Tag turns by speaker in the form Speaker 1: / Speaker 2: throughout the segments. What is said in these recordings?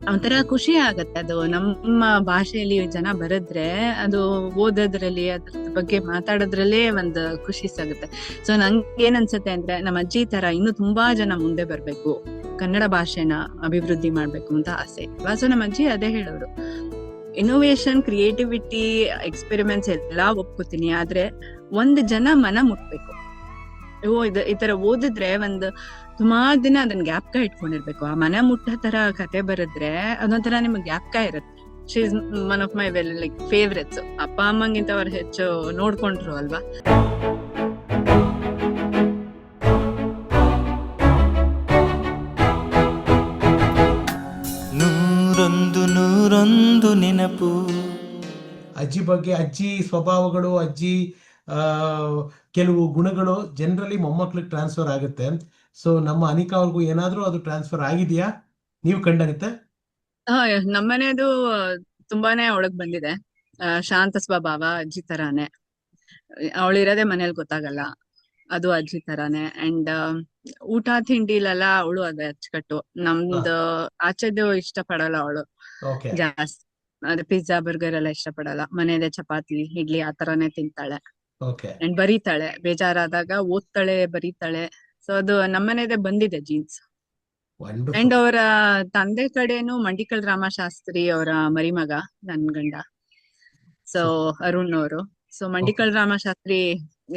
Speaker 1: ಒಂಥರ ಖುಷಿ ಆಗತ್ತೆ ಅದು ನಮ್ಮ ಭಾಷೆಯಲ್ಲಿ ಜನ ಬರೆದ್ರೆ ಅದು ಓದೋದ್ರಲ್ಲಿ ಅದ್ರ ಬಗ್ಗೆ ಮಾತಾಡೋದ್ರಲ್ಲೇ ಒಂದು ಖುಷಿ ಸಿಗುತ್ತೆ. ಸೊ ನಂಗೆ ಏನ್ ಅನ್ಸುತ್ತೆ ಅಂದ್ರೆ ನಮ್ಮ ಅಜ್ಜಿ ತರ ಇನ್ನು ತುಂಬಾ ಜನ ಮುಂದೆ ಬರ್ಬೇಕು, ಕನ್ನಡ ಭಾಷೆನ ಅಭಿವೃದ್ಧಿ ಮಾಡ್ಬೇಕು ಅಂತ ಆಸೆ. ಸೊ ನಮ್ಮ ಅಜ್ಜಿ ಅದೇ ಹೇಳೋರು, ಇನ್ನೋವೇಷನ್, ಕ್ರಿಯೇಟಿವಿಟಿ, ಎಕ್ಸ್ಪೆರಿಮೆಂಟ್ಸ್ ಎಲ್ಲಾ ಒಪ್ಕೋತೀನಿ, ಆದ್ರೆ ಒಂದ್ ಜನ ಮನ ಮುಟ್ಬೇಕು. ಈ ತರ ಓದಿದ್ರೆ ಸುಮಾರು ದಿನ ಅದನ್ನ ಜ್ಞಾಪಕ ಇಟ್ಕೊಂಡಿರ್ಬೇಕು. ಆ ಮನೆ ಮುಟ್ಟೋ ತರ ಕತೆ ಬರೆದ್ರೆ ಅದೊಂಥರ ನಿಮ್ಗೆ ಜ್ಞಾಪಕ ಇರುತ್ತೆ. She is one of my like favourites. ಅಪ್ಪ ಅಮ್ಮಂಗಿಂತ ಅವ್ರು ಹೆಚ್ಚು ನೋಡ್ಕೊಂಡ್ರು ಅಲ್ವಾ.
Speaker 2: ನೂರೊಂದು ನೂರೊಂದು ನೆನಪು.
Speaker 3: ಅಜ್ಜಿ ಬಗ್ಗೆ, ಅಜ್ಜಿ ಸ್ವಭಾವಗಳು, ಅಜ್ಜಿ ಕೆಲವು ಗುಣಗಳು ಜನರಲಿ ಮೊಮ್ಮಕ್ಳಿಗೆ ಟ್ರಾನ್ಸ್ಫರ್ ಆಗುತ್ತೆ. ಸೊ ನಮ್ಮ ಅನಿಕಾ ಅವ್ರಿಗೂ ಏನಾದ್ರೂ ಅದು ಟ್ರಾನ್ಸ್ಫರ್ ಆಗಿದೆಯಾ ನೀವು ಕಂಡಂತೆ?
Speaker 1: ನಮ್ಮನೆದು ತುಂಬಾನೇ ಒಳಗ್ ಬಂದಿದೆ. ಶಾಂತ ಸ್ವಭಾವ, ಅಜ್ಜಿ ತರಾನೇ. ಅವಳಿರೋದೇ ಮನೇಲಿ ಗೊತ್ತಾಗಲ್ಲ, ಅದು ಅಜ್ಜಿ ತರಾನೇ. ಅಂಡ್ ಊಟ ತಿಂಡಿಲೆಲ್ಲ ಅವಳು ಅದೇ ಅಚ್ಚುಕಟ್ಟು. ನಮ್ದು ಆಚೆದು ಇಷ್ಟ ಪಡಲ್ಲ ಅವಳು
Speaker 3: ಓಕೆ
Speaker 1: ಜಾಸ್ತಿ. ಅದೇ ಪಿಜ್ಜಾ ಬರ್ಗರ್ ಎಲ್ಲ ಇಷ್ಟ ಪಡಲ್ಲ. ಮನೆಯದೇ ಚಪಾತಿ ಇಡ್ಲಿ ಆ ತರಾನೇ ತಿಂತಾಳೆ.
Speaker 3: ಓಕೆ
Speaker 1: ಅಂಡ್ ಬರೀತಾಳೆ, ಬೇಜಾರಾದಾಗ ಓದ್ತಾಳೆ, ಬರೀತಾಳೆ. ಸೊ ಅದು ನಮ್ಮನೆದೇ ಬಂದಿದೆ ಜೀನ್ಸ್. And
Speaker 3: wonderful.
Speaker 1: ಅವರ ತಂದೆ ಕಡೆನು ಮಂಡಿಕಲ್ ರಾಮಶಾಸ್ತ್ರಿ ಅವರ ಮರಿಮಗ ನನ್ ಗಂಡ. ಸೊ ಅರುಣ್ ಅವರು. ಸೊ
Speaker 3: ಓಕೆ,
Speaker 1: ಮಂಡಿಕಲ್ ರಾಮಶಾಸ್ತ್ರಿ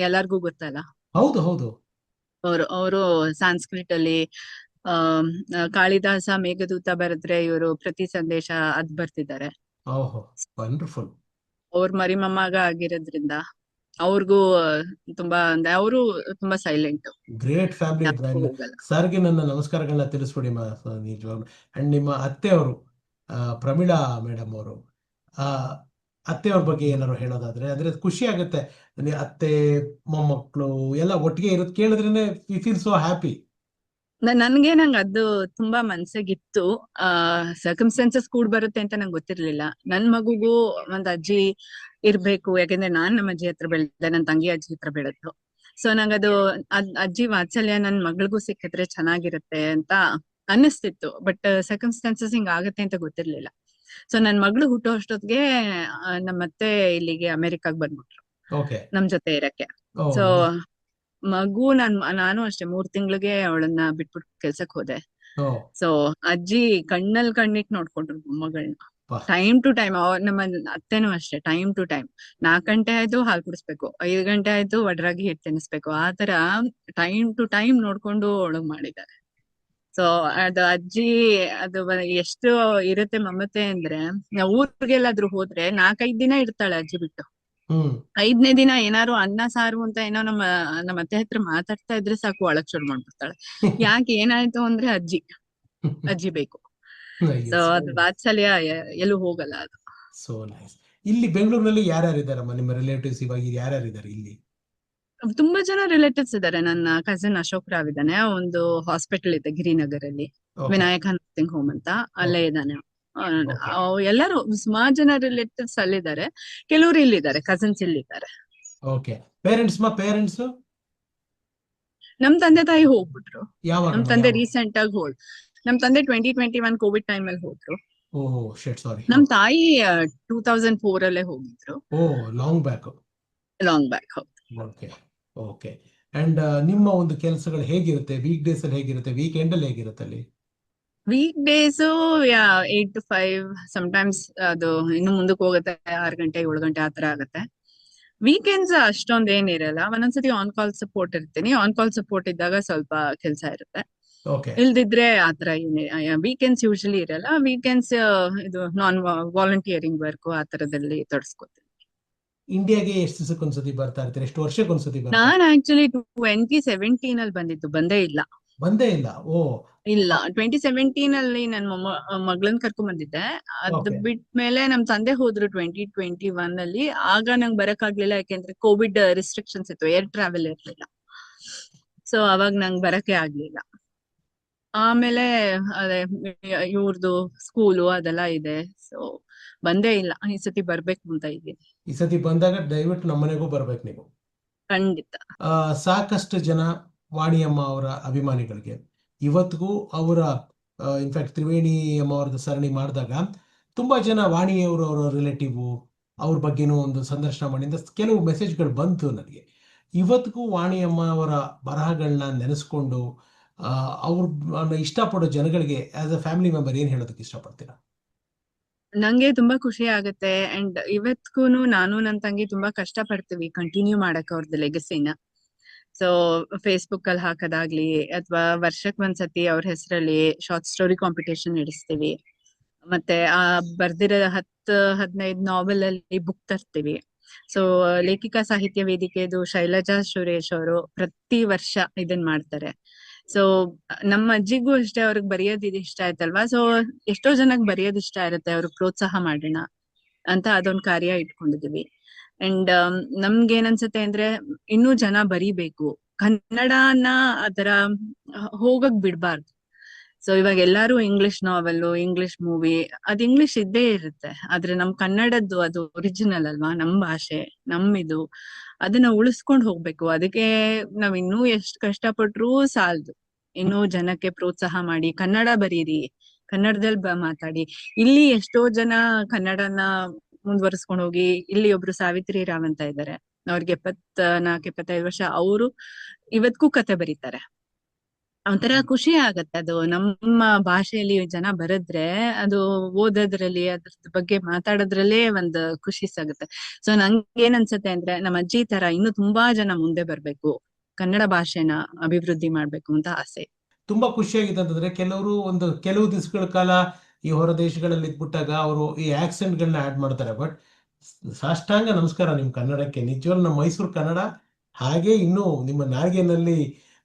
Speaker 1: ಎಲ್ಲಾರ್ಗೂ ಗೊತ್ತಲ್ಲ.
Speaker 3: ಹೌದು ಹೌದು.
Speaker 1: ಅವರು ಸಾಂಸ್ಕ್ರಿಟ್ ಅಲ್ಲಿ ಕಾಳಿದಾಸ ಮೇಘದೂತ ಬರೆದ್ರೆ ಇವರು ಪ್ರತಿ ಸಂದೇಶ ಅದ್ ಬರ್ತಿದ್ದಾರೆ.
Speaker 3: ಓಹೋ, ವಂಡರ್ಫುಲ್.
Speaker 1: ಅವ್ರ ಮರಿಮೊಮ್ಮಗ ಆಗಿರೋದ್ರಿಂದ ಅವ್ರಿಗೂ ತುಂಬಾ ಅಂದ್ರೆ ಅವರು ತುಂಬಾ ಸೈಲೆಂಟ್,
Speaker 3: ಗ್ರೇಟ್ ಫ್ಯಾಮಿಲಿ.
Speaker 1: ಹೋಗಲ್ಲ.
Speaker 3: ಸರ್ಗೆ ನನ್ನ ನಮಸ್ಕಾರಗಳನ್ನ ತಿಳಿಸ್ಬಿಡಿ ನಿಜವಾಗ್ಲು. ಅಂಡ್ ನಿಮ್ಮ ಅತ್ತೆಯವರು ಪ್ರಮೀಳಾ ಮೇಡಮ್ ಅವರು, ಆ ಅತ್ತೆಯವ್ರ ಬಗ್ಗೆ ಏನಾದ್ರು ಹೇಳೋದಾದ್ರೆ, ಅಂದ್ರೆ ಖುಷಿ ಆಗುತ್ತೆ. ಅತ್ತೆ ಮೊಮ್ಮಕ್ಕಳು ಎಲ್ಲ ಒಟ್ಟಿಗೆ ಇರೋದು ಕೇಳಿದ್ರೇನೆ ವಿ ಫೀಲ್ ಸೋ ಹ್ಯಾಪಿ.
Speaker 1: ನಂಗೆ ಅದು ತುಂಬಾ ಮನ್ಸಿಗಿತ್ತು. ಸರ್ಕಮ್ಸ್ಟೆನ್ಸಸ್ ಕೂಡ್ ಬರುತ್ತೆ ಅಂತ ನಂಗೆ ಗೊತ್ತಿರ್ಲಿಲ್ಲ. ನನ್ ಮಗುಗೂ ಒಂದ್ ಅಜ್ಜಿ ಇರ್ಬೇಕು, ಯಾಕಂದ್ರೆ ನಾನ್ ನಮ್ಮ ಅಜ್ಜಿ ಹತ್ರ ಬೆಳೆದೆ, ನನ್ ತಂಗಿ ಅಜ್ಜಿ ಹತ್ರ ಬೆಳೆದ್ರು. ಸೊ ನಂಗದು ಅಜ್ಜಿ ವಾತ್ಸಲ್ಯ ನನ್ ಮಗಳಿಗೂ ಸಿಕ್ಕಿದ್ರೆ ಚೆನ್ನಾಗಿರುತ್ತೆ ಅಂತ ಅನ್ನಿಸ್ತಿತ್ತು. ಬಟ್ ಸರ್ಕಮ್ಸ್ಟೆನ್ಸಸ್ ಹಿಂಗ್ ಆಗತ್ತೆ ಅಂತ ಗೊತ್ತಿರ್ಲಿಲ್ಲ. ಸೊ ನನ್ ಮಗಳು ಹುಟ್ಟೋ ಅಷ್ಟೊತ್ತಿಗೆ ನಮ್ಮತ್ತೆ ಇಲ್ಲಿಗೆ ಅಮೆರಿಕಾಗ್ ಬಂದ್ಬಿಟ್ರು
Speaker 3: ಓಕೆ.
Speaker 1: ನಮ್ ಜೊತೆ ಇರಕ್ಕೆ.
Speaker 3: ಓ
Speaker 1: ಸೊ ಮಗು ನಾನು ಅಷ್ಟೇ 3 ತಿಂಗಳಿಗೆ ಅವಳನ್ನ ಬಿಟ್ಬಿಟ್ಟು ಕೆಲ್ಸಕ್ ಹೋದೆ.
Speaker 3: ಓ
Speaker 1: ಸೊ ಅಜ್ಜಿ ಕಣ್ಣಲ್ಲಿ ಕಣ್ಣಿಟ್ ನೋಡ್ಕೊಂಡ್ರು ಮೊಮ್ಮಗಳನ್ನ.
Speaker 3: ವಾ.
Speaker 1: Time to time. ನಮ್ಮ ಅತ್ತೆನೂ ಅಷ್ಟೇ, ಟೈಮ್ ಟು ಟೈಮ್. 4 ಗಂಟೆ ಆಯ್ತು ಹಾಲ್ ಕುಡಿಸ್ಬೇಕು, 5 ಗಂಟೆ ಆಯ್ತು ಒಡ್ರಾಗಿ ಹಿಟ್ ತಿನ್ನಿಸ್ಬೇಕು. ಆತರ ಟೈಮ್ ಟು ಟೈಮ್ ನೋಡ್ಕೊಂಡು ಒಳಗ್ ಮಾಡಿದ್ದಾರೆ. ಸೊ ಅದು ಅಜ್ಜಿ ಅದು ಎಷ್ಟು ಇರುತ್ತೆ ಮಮತೆ ಅಂದ್ರೆ, ನಾವು ಊರಿಗೆಲ್ಲಾದ್ರೂ ಹೋದ್ರೆ 4-5 ದಿನ ಇರ್ತಾಳೆ ಅಜ್ಜಿ ಬಿಟ್ಟು.
Speaker 3: ಹ್ಮ್
Speaker 1: 5ನೇ ದಿನ ಏನಾರು ಅನ್ನ ಸಾರು ಅಂತ ಏನೋ ನಮ್ಮ ಅತ್ತೆ ಹತ್ರ ಮಾತಾಡ್ತಾ ಇದ್ರೆ ಸಾಕು ಒಳಗ್ ಶುರು ಮಾಡ್ಬಿಡ್ತಾಳೆ. ಯಾಕೆ ಏನಾಯ್ತು ಅಂದ್ರೆ ಅಜ್ಜಿ ಬೇಕು. ಸೊ ಅದು ವಾತ್ಸಲ್ಯ ಎಲ್ಲೂ ಹೋಗಲ್ಲ ಅದು.
Speaker 3: So nice. ಇಲ್ಲಿ ಬೆಂಗಳೂರಿನಲ್ಲಿ ಯಾರ್ಯಾರಿದ್ದಾರಮ್ಮ ನಿಮ್ಮ ರಿಲೇಟಿವ್ಸ್? ಇವಾಗ ಯಾರ್ಯಾರಿದ್ದಾರೆ ಇಲ್ಲಿ?
Speaker 1: ತುಂಬಾ ಜನ ರಿಲೇಟಿವ್ಸ್ ಇದಾರೆ. ನನ್ನ ಕಸಿನ್ ಅಶೋಕ್ ರಾವ್ ಇದ್ದಾನೆ, ಒಂದು ಹಾಸ್ಪಿಟಲ್ ಇದೆ ಗಿರಿನಗರ್ ಅಲ್ಲಿ,
Speaker 3: ಓಕೆ
Speaker 1: ವಿನಾಯಕ ನರ್ಸಿಂಗ್ ಹೋಮ್ ಅಂತ, ಅಲ್ಲೇ
Speaker 3: ಓಕೆ
Speaker 1: ಇದ್ದಾನೆ.
Speaker 3: ಓಕೆ
Speaker 1: ಎಲ್ಲರೂ ಸುಮಾರು ಜನ ರಿಲೇಟಿವ್ಸ್ ಅಲ್ಲಿದ್ದಾರೆ. ಕೆಲವರು ಇಲ್ಲಿದ್ದಾರೆ, ಕಸಿನ್ಸ್ ಇಲ್ಲಿದ್ದಾರೆ.
Speaker 3: ಓಕೆ. ಪೇರೆಂಟ್ಸ್
Speaker 1: ನಮ್ ತಂದೆ ತಾಯಿ ಹೋಗ್ಬಿಟ್ರು. ನಮ್
Speaker 3: ಯಾವಾಗಮ್ಮ?
Speaker 1: ತಂದೆ
Speaker 3: ಯಾವಾಗ?
Speaker 1: ರೀಸೆಂಟ್ ಆಗಿ ನಮ್ ತಂದೆ 2021 ಕೋವಿಡ್ ಟೈಮ್ ಅಲ್ಲಿ ಹೋದ್ರು.
Speaker 3: Oh shit, sorry.
Speaker 1: ನಮ್ ತಾಯಿ 2004 ಅಲ್ಲೇ ಹೋಗಿದ್ರು,
Speaker 3: oh long back.
Speaker 1: Long back.
Speaker 3: Okay okay. And ನಿಮ್ಮ ಒಂದು ಕೆಲಸಗಳು ಹೇಗಿರುತ್ತೆ? ವೀಕ್ ಡೇಸ್ ಅಲ್ಲಿ ಹೇಗಿರುತ್ತೆ? ವೀಕೆಂಡ್ ಅಲ್ಲಿ ಹೇಗಿರುತ್ತೆ ಅಲ್ಲಿ?
Speaker 1: ವೀಕ್ ಡೇಸ್ 8 to 5, ಸಮಟೈಮ್ಸ್ ಅದು ಇನ್ನು ಮುಂದಕ್ಕೆ ಹೋಗುತ್ತೆ, 6 ಗಂಟೆ 7 ಗಂಟೆ ಆತರ ಆಗುತ್ತೆ. ವೀಕೆಂಡ್ಸ್ ಅಷ್ಟೊಂದ್ ಏನಿರಲ್ಲ. ಒಂದೊಂದ್ಸತಿ ಆನ್ ಕಾಲ್ ಸಪೋರ್ಟ್ ಇರ್ತೀನಿ. ಆನ್ ಕಾಲ್ ಸಪೋರ್ಟ್ ಇದ್ದಾಗ ಸ್ವಲ್ಪ ಕೆಲಸ ಇರುತ್ತೆ,
Speaker 3: ಓಕೆ
Speaker 1: ಇಲ್ದಿದ್ರೆ ಆತರ ವೀಕೆಂಡ್ಸ್ ಯೂಶಲಿ ಇರಲ್ಲ. ವೀಕೆಂಡ್ಸ್ ಇದು ನಾನ್ ವಾಲಂಟಿಯರಿಂಗ್ ವರ್ಕ್ ಆ ತರದಲ್ಲಿ ತೊಡಸ್ಕೊತೀನಿ.
Speaker 3: ಇಂಡಿಯಾಗೆ ಎಷ್ಟು ದಿವಸಕ್ಕೊಂದ್ಸತಿ ಬರ್ತಾ ಇರ್ತೀರಿ? ಎಷ್ಟು ವರ್ಷಕ್ಕೊಂದ್ಸತಿ ಬರ್ತಾ?
Speaker 1: ನಾನ್ ಆಕ್ಚುಲಿ 2017 ಅಲ್ಲಿ ಬಂದಿದ್ದು, ಬಂದೇ ಇಲ್ಲ.
Speaker 3: ಬಂದೇ ಇಲ್ಲ? ಓ
Speaker 1: ಇಲ್ಲ, 2017 ಅಲ್ಲಿ ನನ್ ಮಗಳನ್ ಕರ್ಕೊಂಡ್ ಬಂದಿದ್ದೆ. ಅದ್
Speaker 3: ಓಕೆ
Speaker 1: ಬಿಟ್ಮೇಲೆ ನಮ್ ತಂದೆ ಹೋದ್ರು 2021 ಅಲ್ಲಿ. ಆಗ ನಂಗ್ ಬರಕ್ ಆಗ್ಲಿಲ್ಲ, ಯಾಕೆಂದ್ರೆ ಕೋವಿಡ್ ರಿಸ್ಟ್ರಿಕ್ಷನ್ಸ್ ಇತ್ತು, ಏರ್ ಟ್ರಾವೆಲ್ ಇರ್ಲಿಲ್ಲ. ಸೊ ಅವಾಗ ನಂಗ್ ಬರಕ್ಕೆ ಆಗ್ಲಿಲ್ಲ. ಆಮೇಲೆ ಅದೇ ಇವ್ರದ್ದು ಸ್ಕೂಲು ಅದೆಲ್ಲ ಇದೆ. ಸೊ ಬಂದೇ ಇಲ್ಲ. ಈ ಸತಿ ಬರ್ಬೇಕು ಅಂತ ಇದ್ದೀನಿ.
Speaker 3: ಈ ಸತಿ ಬಂದಾಗ ದಯವಿಟ್ಟು ನಮ್ಮನೆಗೂ ಬರ್ಬೇಕು ನೀವು.
Speaker 1: ಖಂಡಿತ.
Speaker 3: ಸಾಕಷ್ಟು ಜನ ವಾಣಿಯಮ್ಮ ಅವರ ಅಭಿಮಾನಿಗಳಿಗೆ ಇವತ್ತಿಗೂ ಅವರ ಇನ್ಫ್ಯಾಕ್ಟ್ ತ್ರಿವೇಣಿ ಅಮ್ಮ ಅವ್ರದ್ದು ಸರಣಿ ಮಾಡಿದಾಗ ತುಂಬ ಜನ ವಾಣಿಯವರು ಅವರ ರಿಲೇಟಿವು ಅವ್ರ ಬಗ್ಗೆನೂ ಒಂದು ಸಂದರ್ಶನ ಮಾಡಿದ ಕೆಲವು ಮೆಸೇಜ್ಗಳು ಬಂತು ನನಗೆ. ಇವತ್ತಿಗೂ ವಾಣಿಯಮ್ಮ ಅವರ ಬರಹಗಳನ್ನ ನೆನೆಸ್ಕೊಂಡು ಅವ್ರನ್ನ ಇಷ್ಟಪಡೋ ಜನಗಳಿಗೆ ಆಸ್ ಅ ಫ್ಯಾಮಿಲಿ ಮೆಂಬರ್ ಏನು ಹೇಳೋದಕ್ಕೆ ಇಷ್ಟಪಡ್ತೀರಾ?
Speaker 1: ನಂಗೆ ತುಂಬಾ ಖುಷಿ ಆಗುತ್ತೆ. ಅಂಡ್ ಇವತ್ಗೂನು ನಾನು ನನ್ ತಂಗಿ ತುಂಬಾ ಕಷ್ಟ ಪಡ್ತೀವಿ ಕಂಟಿನ್ಯೂ ಮಾಡಕ್ ಅವ್ರದ್ದು ಲೆಗಸಿನ. ಸೊ ಫೇಸ್ಬುಕ್ ಅಲ್ಲಿ ಹಾಕೋದಾಗ್ಲಿ ಅಥವಾ ವರ್ಷಕ್ ಒಂದ್ಸತಿ ಅವ್ರ ಹೆಸರಲ್ಲಿ ಶಾರ್ಟ್ ಸ್ಟೋರಿ ಕಾಂಪಿಟೇಷನ್ ನಡೆಸ್ತೀವಿ. ಮತ್ತೆ ಬರ್ದಿರೋ 10-15 ನಾವೆಲ್ ಅಲ್ಲಿ ಬುಕ್ ತರ್ತೀವಿ. ಸೊ ಲೇಖಿಕಾ ಸಾಹಿತ್ಯ ವೇದಿಕೆದು ಶೈಲಜಾ ಸುರೇಶ್ ಅವರು ಪ್ರತಿ ವರ್ಷ ಇದನ್ ಮಾಡ್ತಾರೆ. ಸೊ ನಮ್ಮ ಅಜ್ಜಿಗೂ ಅಷ್ಟೇ ಅವ್ರಿಗೆ ಬರೆಯೋದ್ ಇಷ್ಟ ಆಯ್ತಲ್ವಾ. ಸೊ ಎಷ್ಟೋ ಜನಕ್ ಬರೆಯೋದ್ ಇಷ್ಟ ಇರುತ್ತೆ, ಅವ್ರಿಗೆ ಪ್ರೋತ್ಸಾಹ ಮಾಡೋಣ ಅಂತ ಅದೊಂದ್ ಕಾರ್ಯ ಇಟ್ಕೊಂಡಿದೀವಿ. ಅಂಡ್ ನಮ್ಗೆ ಏನ್ ಅನ್ಸುತ್ತೆ ಅಂದ್ರೆ ಇನ್ನೂ ಜನ ಬರಿಬೇಕು, ಕನ್ನಡನ ಅದರ ಹೋಗಕ್ ಬಿಡ್ಬಾರ್ದು. ಸೊ ಇವಾಗ ಎಲ್ಲಾರು ಇಂಗ್ಲಿಷ್ ನಾವೆಲ್, ಇಂಗ್ಲಿಷ್ ಮೂವಿ, ಅದ್ ಇಂಗ್ಲಿಷ್ ಇದ್ದೇ ಇರುತ್ತೆ. ಆದ್ರೆ ನಮ್ ಕನ್ನಡದ್ದು ಅದು ಒರಿಜಿನಲ್ ಅಲ್ವಾ, ನಮ್ ಭಾಷೆ ನಮ್ಮಿದು, ಅದನ್ನ ಉಳಿಸ್ಕೊಂಡ್ ಹೋಗ್ಬೇಕು. ಅದಕ್ಕೆ ನಾವ್ ಇನ್ನೂ ಎಷ್ಟ್ ಕಷ್ಟಪಟ್ರೂ ಸಾಲದು. ಇನ್ನೂ ಜನಕ್ಕೆ ಪ್ರೋತ್ಸಾಹ ಮಾಡಿ, ಕನ್ನಡ ಬರೀರಿ, ಕನ್ನಡದಲ್ಲಿ ಮಾತಾಡಿ. ಇಲ್ಲಿ ಎಷ್ಟೋ ಜನ ಕನ್ನಡನ ಮುಂದುವರಿಸ್ಕೊಂಡು ಹೋಗಿ, ಇಲ್ಲಿ ಒಬ್ರು ಸಾವಿತ್ರಿ ರಾವ್ ಅಂತ ಇದ್ದಾರೆ, ಅವ್ರಿಗೆ 74-75 ವರ್ಷ. ಅವರು ಇವತ್ಗೂ ಕತೆ ಬರೀತಾರೆ. ಒಂಥರ ಖುಷಿ ಆಗತ್ತೆ ಅದು ನಮ್ಮ ಭಾಷೆಯಲ್ಲಿ ಜನ ಬರೆದ್ರೆ, ಅದು ಓದೋದ್ರಲ್ಲಿ ಅದ್ರ ಬಗ್ಗೆ ಮಾತಾಡೋದ್ರಲ್ಲೇ ಒಂದ್ ಖುಷಿ ಸಿಗುತ್ತೆ. ಸೊ ನಂಗೆ ಏನ್ ಅನ್ಸುತ್ತೆ ಅಂದ್ರೆ ನಮ್ಮ ಅಜ್ಜಿ ತರ ಇನ್ನು ತುಂಬಾ ಜನ ಮುಂದೆ ಬರ್ಬೇಕು, ಕನ್ನಡ ಭಾಷೆನ ಅಭಿವೃದ್ಧಿ ಮಾಡ್ಬೇಕು ಅಂತ ಆಸೆ.
Speaker 3: ತುಂಬಾ ಖುಷಿಯಾಗಿದೆ ಅಂತಂದ್ರೆ ಕೆಲವು ದಿವಸಗಳ ಕಾಲ ಈ ಹೊರ ದೇಶಗಳಲ್ಲಿ ಇದ್ಬಿಟ್ಟಾಗ ಅವರು ಈ ಆಕ್ಸೆಂಟ್ಗಳನ್ನ ಆಡ್ ಮಾಡ್ತಾರೆ. ಬಟ್ ಸಾಷ್ಟಾಂಗ ನಮಸ್ಕಾರ ನಿಮ್ ಕನ್ನಡಕ್ಕೆ. ನಿಜವಾಗ್ಲೂ ನಮ್ಮ ಮೈಸೂರು ಕನ್ನಡ ಹಾಗೆ ಇನ್ನೂ ನಿಮ್ಮ ನಾಡಿಗೆನಲ್ಲಿ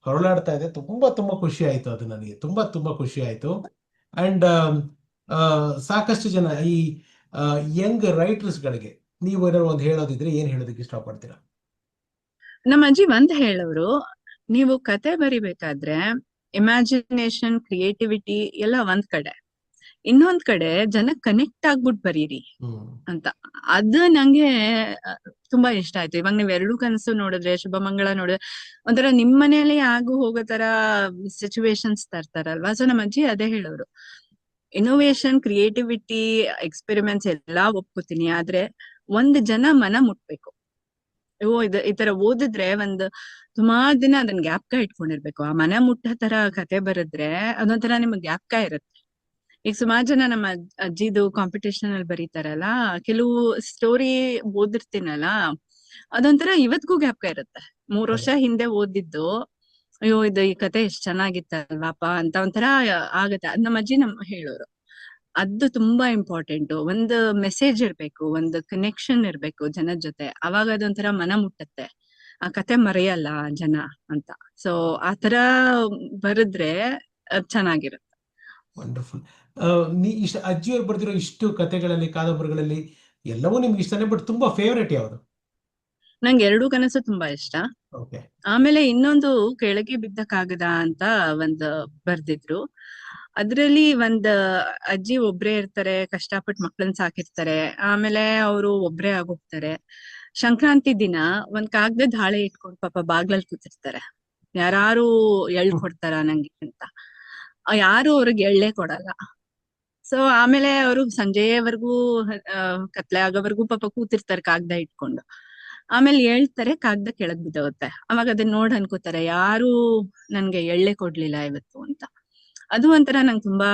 Speaker 3: ಹೊರಳಾಡ್ತಾ ಇದೆ. ತುಂಬಾ ತುಂಬಾ ಖುಷಿ ಆಯ್ತು, ಅದು ನನಗೆ ತುಂಬಾ ತುಂಬಾ ಖುಷಿ ಆಯ್ತು. ಅಂಡ್ ಸಾಕಷ್ಟು ಜನ ಈ ಯಂಗ್ ರೈಟರ್ಸ್ಗಳಿಗೆ ನೀವು ಏನಾದ್ರು ಒಂದು ಹೇಳೋದಿದ್ರೆ ಏನ್ ಹೇಳೋದಕ್ಕೆ ಇಷ್ಟಪಡ್ತೀರಾ?
Speaker 1: ನಮ್ಮ ಅಜ್ಜಿ ಒಂದ್ ಹೇಳೋರು, ನೀವು ಕತೆ ಬರಿಬೇಕಾದ್ರೆ ಇಮ್ಯಾಜಿನೇಷನ್, ಕ್ರಿಯೇಟಿವಿಟಿ ಎಲ್ಲ ಒಂದ್ ಕಡೆ, ಇನ್ನೊಂದ್ ಕಡೆ ಜನ ಕನೆಕ್ಟ್ ಆಗ್ಬಿಟ್ಟು ಬರೀರಿ ಅಂತ. ಅದು ನಂಗೆ ತುಂಬಾ ಇಷ್ಟ ಆಯ್ತು. ಇವಾಗ ನೀವ್ 2 ಕನಸು ನೋಡಿದ್ರೆ, ಶುಭಮಂಗಳ ನೋಡಿದ್ರೆ ಒಂಥರ ನಿಮ್ ಮನೆಯಲ್ಲಿ ಆಗು ಹೋಗೋ ತರ ಸಿಚುವೇಶನ್ಸ್ ತರ್ತಾರಲ್ವಾ. ಸೊ ನಮ್ಮ ಅಜ್ಜಿ ಅದೇ ಹೇಳೋರು, ಇನ್ನೋವೇಷನ್, ಕ್ರಿಯೇಟಿವಿಟಿ, ಎಕ್ಸ್ಪೆರಿಮೆಂಟ್ಸ್ ಎಲ್ಲಾ ಒಪ್ಕೋತೀನಿ, ಆದ್ರೆ ಒಂದ್ ಜನ ಮನ ಮುಟ್ಬೇಕು. ಈ ತರ ಓದಿದ್ರೆ ಸುಮಾರ್ ದಿನ ಅದನ್ನ ಜ್ಞಾಪಕ ಇಟ್ಕೊಂಡಿರ್ಬೇಕು. ಆ ಮನ ಮುಟ್ಟೋ ತರ ಕತೆ ಬರೆದ್ರೆ ಅದೊಂಥರ ನಿಮ್ಗೆ ಜ್ಞಾಪಕ ಇರುತ್ತೆ. ಈಗ ಸುಮಾರು ಜನ ನಮ್ಮ ಅಜ್ಜಿದು ಕಾಂಪಿಟೇಷನ್ ಅಲ್ಲಿ ಬರೀತಾರಲ್ಲ, ಕೆಲವು ಸ್ಟೋರಿ ಓದಿರ್ತೀನಲ್ಲ, ಅದೊಂಥರ ಇವತ್ಗೂ ಜ್ಞಾಪಕ ಇರುತ್ತೆ. 3 ವರ್ಷ ಹಿಂದೆ ಓದಿದ್ದು, ಅಯ್ಯೋ ಈ ಕತೆ ಎಷ್ಟ್ ಚೆನ್ನಾಗಿತ್ತಲ್ವಾಪ ಅಂತ ಒಂಥರ ಆಗತ್ತೆ. ಅದ್ ನಮ್ಮ ಅಜ್ಜಿ ಹೇಳೋರು. ಅದು ತುಂಬಾ ಇಂಪಾರ್ಟೆಂಟ್. ಒಂದು ಮೆಸೇಜ್ ಇರ್ಬೇಕು, ಒಂದು ಕನೆಕ್ಷನ್ ಇರ್ಬೇಕು ಜನದ ಜೊತೆ, ಅವಾಗ ಅದೊಂಥರ ಮನ ಮುಟ್ಟತ್ತೆ, ಆ ಕತೆ ಮರೆಯಲ್ಲ ಜನ ಅಂತ. ಸೊ ಆತರ ಬರೆದ್ರೆ ಚೆನ್ನಾಗಿರುತ್ತೆ.
Speaker 3: ವಂಡರ್ಫುಲ್. ಅಜ್ಜಿಯವ್ರು ಬರ್ದಿರೋ ಇಷ್ಟು ಕತೆಗಳಲ್ಲಿ, ಕಾದಂಬರಿಗಳಲ್ಲಿ ಎಲ್ಲವೂ ನಿಮ್ಗೆ ಇಷ್ಟನೇ, ಬಟ್ ತುಂಬಾ ಫೇವರೇಟ್ ಯಾವುದು?
Speaker 1: ನಂಗೆ 2 ಕನಸು ತುಂಬಾ ಇಷ್ಟ.
Speaker 3: ಓಕೆ.
Speaker 1: ಆಮೇಲೆ ಇನ್ನೊಂದು ಕೆಳಗೆ ಬಿದ್ದ ಕಾಗದ ಅಂತ ಬರ್ದಿದ್ರು. ಅದ್ರಲ್ಲಿ ಅಜ್ಜಿ ಒಬ್ರೇ ಇರ್ತಾರೆ, ಕಷ್ಟಪಟ್ಟು ಮಕ್ಳನ್ ಸಾಕಿರ್ತಾರೆ, ಆಮೇಲೆ ಅವರು ಒಬ್ರೇ ಆಗೋಗ್ತಾರೆ. ಸಂಕ್ರಾಂತಿ ದಿನ ಒಂದ್ ಕಾಗದದ ಹಾಳೆ ಇಟ್ಕೊಂಡು ಪಾಪ ಬಾಗ್ಲಲ್ಲಿ ಕೂತಿರ್ತಾರೆ, ಯಾರು ಎಳ್ ಕೊಡ್ತಾರ ನಂಗೆ ಅಂತ. ಯಾರು ಅವ್ರಿಗೆ ಎಳ್ಳೇ ಕೊಡಲ್ಲ. ಸೊ ಆಮೇಲೆ ಅವರು ಸಂಜೆಯವರೆಗೂ ಕತ್ಲೆ ಆಗೋವರೆಗೂ ಪಾಪ ಕೂತಿರ್ತಾರೆ ಕಾಗ್ದ ಇಟ್ಕೊಂಡು. ಆಮೇಲೆ ಹೇಳ್ತಾರೆ, ಕಾಗ್ದ ಕೆಳಗ್ ಬಿದ್ದೋಗುತ್ತೆ. ಅವಾಗ ಅದನ್ನ ನೋಡ್ ಅನ್ಕೋತಾರೆ, ಯಾರು ನನ್ಗೆ ಎಳ್ಳೆ ಕೊಡ್ಲಿಲ್ಲ ಇವತ್ತು ಅಂತ. ಅದು ಒಂಥರ ನಂಗೆ ತುಂಬಾ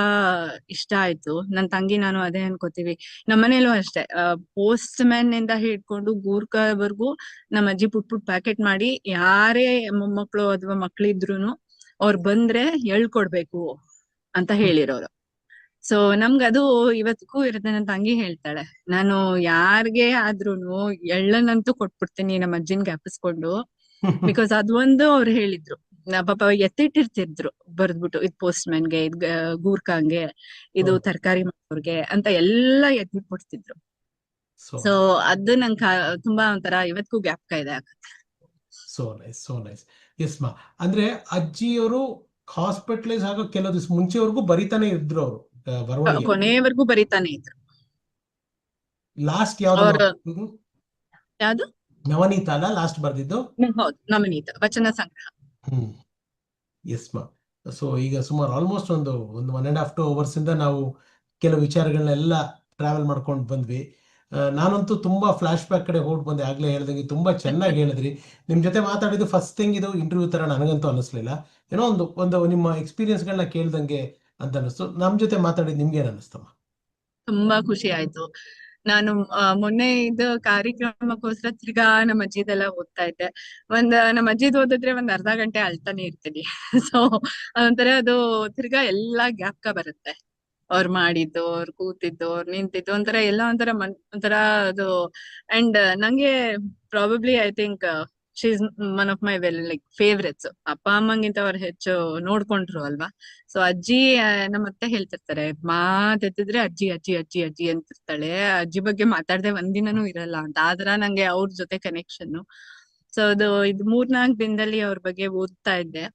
Speaker 1: ಇಷ್ಟ ಆಯ್ತು. ನನ್ ತಂಗಿ ನಾನು ಅದೇ ಅನ್ಕೋತೀವಿ. ನಮ್ಮನೇಲೂ ಅಷ್ಟೇ, ಪೋಸ್ಟ್ ಮ್ಯಾನ್ ಇಂದ ಹಿಡ್ಕೊಂಡು ಗೂರ್ಖಾವರ್ಗು ನಮ್ಮ ಅಜ್ಜಿ ಪುಟ್ ಪ್ಯಾಕೆಟ್ ಮಾಡಿ, ಯಾರೇ ಮೊಮ್ಮಕ್ಳು ಅಥವಾ ಮಕ್ಳಿದ್ರುನು ಅವ್ರು ಬಂದ್ರೆ ಕೊಡ್ಬೇಕು ಅಂತ ಹೇಳಿರೋರು. ಸೊ ನಮ್ಗದು ಇವತ್ತಿಗೂ ಇರುತ್ತೆ. ನನ್ ತಂಗಿ ಹೇಳ್ತಾಳೆ, ನಾನು ಯಾರ್ಗೆ ಆದ್ರೂನು ಎಳ್ಳನ್ನಂತೂ ಕೊಟ್ಬಿಡ್ತೀನಿ ನಮ್ಮ ಅಜ್ಜಿನ್ ಜ್ಞಾಪಿಸ್ಕೊಂಡು. ಬಿಕಾಸ್ ಅದೊಂದು ಅವ್ರು ಹೇಳಿದ್ರು, ಪಾಪ ಎತ್ತಿಟ್ಟಿರ್ತಿದ್ರು ಬರ್ದ್ಬಿಟ್ಟು, ಇದು ಪೋಸ್ಟ್ ಮ್ಯಾನ್ಗೆ, ಇದು ಗೂರ್ಖಾಂಗೆ, ಇದು ತರಕಾರಿ ಮಾಡೋರ್ಗೆ ಅಂತ ಎಲ್ಲಾ ಎತ್ತಿಟ್ಬಿಡ್ತಿದ್ರು. ಸೊ ಅದು ನಂಗೆ ತುಂಬಾ ಒಂಥರ ಇವತ್ತಿಗೂ ಜ್ಞಾಪಕ ಇದೆ ಆಗತ್ತೆ.
Speaker 3: So nice, so nice. Yes ಮಾ. ಅಂದ್ರೆ ಅಜ್ಜಿಯವರು ಹಾಸ್ಪಿಟಲೈಸ್ ಆಗೋ ಕೆಲವು ದಿವಸ ಮುಂಚೆವರೆಗೂ ಬರಿತಾನೆ ಇದ್ರು ಅವರು ಬರವಣಿಗೆ.
Speaker 1: ಕೊನೆಯವರೆಗೂ ಬರಿತಾನೆ ಇದ್ರು.
Speaker 3: ಲಾಸ್ಟ್ ಯಾವ್ದು?
Speaker 1: ಯಾವ್ದು?
Speaker 3: ನವನೀತ ಅಲ್ಲ ಲಾಸ್ಟ್ ಬರ್ದಿದ್ದು?
Speaker 1: ಹೌದು, ನವನೀತ ವಚನ ಸಂಗ್ರಹ.
Speaker 3: ಎಸ್ ಮಾ. ಸೊ ಈಗ ಸುಮಾರು ಆಲ್ಮೋಸ್ಟ್ ಒಂದು 1.5 to 2 hours ಇಂದ ನಾವು ಕೆಲವು ವಿಚಾರಗಳನ್ನೆಲ್ಲ ಟ್ರಾವೆಲ್ ಮಾಡ್ಕೊಂಡು ಬಂದ್ವಿ. ನಾನಂತೂ ತುಂಬಾ ಫ್ಲಾಶ್ ಬ್ಯಾಕ್ ಕಡೆ ಹೋಗಿ ಬಂದೆ. ಆಗ್ಲೇ ಹೇಳ್ದಂಗೆ ತುಂಬಾ ಚೆನ್ನಾಗಿ ಹೇಳಿದ್ರಿ. ನಿಮ್ ಜೊತೆ ಮಾತಾಡಿದ್ದು ಫಸ್ಟ್ ಥಿಂಗ್ ಇದು ಇಂಟರ್ವ್ಯೂ ತರ ನನಗಂತೂ ಅನಿಸ್ಲಿಲ್ಲ. ಏನೋ ಒಂದು ನಿಮ್ಮ ಎಕ್ಸ್ಪೀರಿಯನ್ಸ್ಗಳನ್ನ ಕೇಳ್ದಂಗೆ ಅಂತ ಅನಿಸ್ತು. ನಮ್ ಜೊತೆ ಮಾತಾಡಿದ್ ನಿಮ್ಗೆ ಏನ್ ಅನಿಸ್ತಮ್ಮ?
Speaker 1: ತುಂಬಾ ಖುಷಿ ಆಯ್ತು. ನಾನು ಮೊನ್ನೆ ಇದು ಕಾರ್ಯಕ್ರಮಕ್ಕೋಸ್ಕರ ತಿರ್ಗಾ ನಮ್ಮ ಅಜ್ಜಿದೆಲ್ಲ ಓದ್ತಾ ಇದ್ದೆ. ನಮ್ಮ ಅಜ್ಜಿದ್ ಓದಿದ್ರೆ ಒಂದ್ ಅರ್ಧ ಗಂಟೆ ಅಳ್ತಾನೆ ಇರ್ತೀನಿ. ಸೊ ಒಂಥರ ಅದು ತಿರ್ಗಾ ಎಲ್ಲಾ ಜ್ಞಾಪಕ ಬರುತ್ತೆ. ಅವ್ರು ಮಾಡಿದ್ದು, ಅವ್ರು ಕೂತಿದ್ದು, ಅವ್ರು ನಿಂತಿದ್ದು, ಒಂಥರ ಎಲ್ಲ ಒಂಥರ ಅದು. ಅಂಡ್ ನಂಗೆ probably I think she is one of my like favourites. ಅಪ್ಪ ಅಮ್ಮಂಗಿಂತ ಅವ್ರು ಹೆಚ್ಚು ನೋಡ್ಕೊಂಡ್ರು ಅಲ್ವಾ. ಸೊ ಅಜ್ಜಿ ನಮ್ಮ ಅತ್ತೆ ಹೇಳ್ತಿರ್ತಾರೆ, ಮಾತೆತ್ತಿದ್ರೆ ಅಜ್ಜಿ ಅಜ್ಜಿ ಅಜ್ಜಿ ಅಜ್ಜಿ ಅಂತಿರ್ತಾಳೆ. ಅಜ್ಜಿ ಬಗ್ಗೆ ಮಾತಾಡದೆ ಒಂದಿನನೂ ಇರಲ್ಲ ಅಂತ. ಆದ್ರ ನಂಗೆ ಅವ್ರ ಜೊತೆ ಕನೆಕ್ಷನ್. ಸೊ ಅದು ಇದು 3-4 ದಿನದಲ್ಲಿ ಅವ್ರ ಬಗ್ಗೆ ಓದ್ತಾ ಇದ್ದೆ.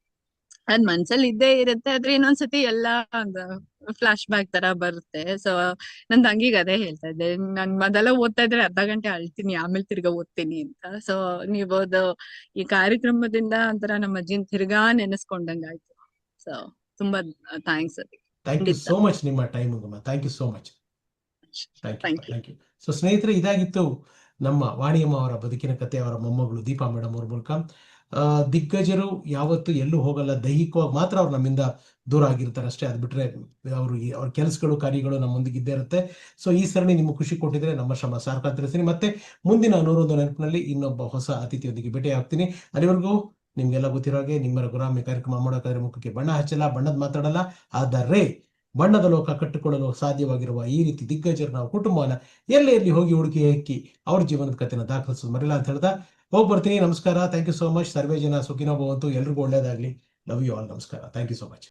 Speaker 1: ಅದ್ ಮನ್ಸಲ್ಲಿ ಇದ್ದೇ ಇರುತ್ತೆ. ಆದ್ರೆ ಇನ್ನೊಂದ್ಸತಿ ಎಲ್ಲಾ ಒಂದು ಫ್ಲಾಶ್ ಬ್ಯಾಕ್ ತರ ಬರುತ್ತೆ. ಸೊ ನನ್ ತಂಗಿಗೆ ಅದೇ ಹೇಳ್ತಾ ಇದ್ದೆ, ನಾನ್ ಮೊದಲ ಓದ್ತಾ ಇದ್ರೆ ಅರ್ಧ ಗಂಟೆ ಅಳ್ತೀನಿ, ಆಮೇಲೆ ತಿರ್ಗಾ ಓದ್ತೀನಿ ಅಂತ. ಸೊ ನೀವು ಅದು ಈ ಕಾರ್ಯಕ್ರಮದಿಂದ ಒಂಥರ ನಮ್ಮ ಅಜ್ಜಿನ ತಿರ್ಗಾ ನೆನೆಸ್ಕೊಂಡಂಗಾಯ್ತು. ಸೊ ತುಂಬಾ ಥ್ಯಾಂಕ್ಸ್ ಅದಕ್ಕೆ.
Speaker 3: ಥ್ಯಾಂಕ್ ಯು
Speaker 1: ಖಂಡಿತ.
Speaker 3: ಸೋ ಮಚ್ ನಿಮ್ಮ ಟೈಮಿಗೆ. Thank you so much. Thank you.
Speaker 1: Thank you.
Speaker 3: Thank you. So ಸ್ನೇಹಿತರೆ, ಇದಾಗಿತ್ತು ನಮ್ಮ ವಾಣಿಯಮ್ಮ ಅವರ ಬದುಕಿನ ಕಥೆ, ಅವರ ಮೊಮ್ಮಗಳು ದೀಪಾ ಮೇಡಮ್ ಅವ್ರ ಮೂಲಕ. ದಿಗ್ಗಜರು ಯಾವತ್ತೂ ಎಲ್ಲೂ ಹೋಗಲ್ಲ, ದೈಹಿಕವಾಗಿ ಮಾತ್ರ ಅವ್ರು ನಮ್ಮಿಂದ ದೂರ ಆಗಿರ್ತಾರೆ ಅಷ್ಟೇ. ಅದು ಬಿಟ್ರೆ ಅವ್ರ ಕೆಲಸಗಳು ಕಾರ್ಯಗಳು ನಮ್ಮೊಂದಿಗೆ ಇದ್ದೇ ಇರುತ್ತೆ. ಸೊ ಈ ಸರಣಿ ನಿಮ್ಗೆ ಖುಷಿ ಕೊಟ್ಟಿದ್ರೆ ನಮ್ಮ ಶ್ರಮ ಸಾರ್ಥಕ ಅಂತ ತಿಳಿಸ್ತೀನಿ. ಮತ್ತೆ ಮುಂದಿನ 101 ನೆನಪಿನಲ್ಲಿ ಇನ್ನೊಬ್ಬ ಹೊಸ ಅತಿಥಿಯೊಂದಿಗೆ ಭೇಟಿ ಆಗ್ತೀನಿ. ಅಲ್ಲಿವರೆಗೂ ನಿಮ್ಗೆಲ್ಲ ಗೊತ್ತಿರೋ ಹಾಗೆ, ನಿಮ್ಮ ಗುರಾಮಿ ಕಾರ್ಯಕ್ರಮ ಮಾಡೋಕ್ಕಾದ್ರೆ ಮುಖಕ್ಕೆ ಬಣ್ಣ ಹಚ್ಚಲ್ಲ, ಬಣ್ಣದ ಮಾತಾಡಲ್ಲ. ಆದರೆ ಬಣ್ಣದ ಲೋಕ ಕಟ್ಟಿಕೊಳ್ಳಲು ಸಾಧ್ಯವಾಗಿರುವ ಈ ರೀತಿ ದಿಗ್ಗಜರು ನಾವು ಕುಟುಂಬನ ಎಲ್ಲೇ ಇರಲಿ ಹೋಗಿ ಹುಡುಕಿ ಹಾಕಿ ಅವ್ರ ಜೀವನದ ಕಥೆನ ದಾಖಲಿಸೋದು ಮರಿಲ್ಲ ಅಂತ ಹೇಳ್ತಾ ಹೋಗಿ ಬರ್ತೀನಿ. ನಮಸ್ಕಾರ. Thank you so much. ಸರ್ವೇ ಜನ ಸುಖಿನೋ ಭವಂತು. ಎಲ್ರಿಗೂ ಒಳ್ಳೇದಾಗ್ಲಿ. Love you all. ನಮಸ್ಕಾರ. Thank you so much.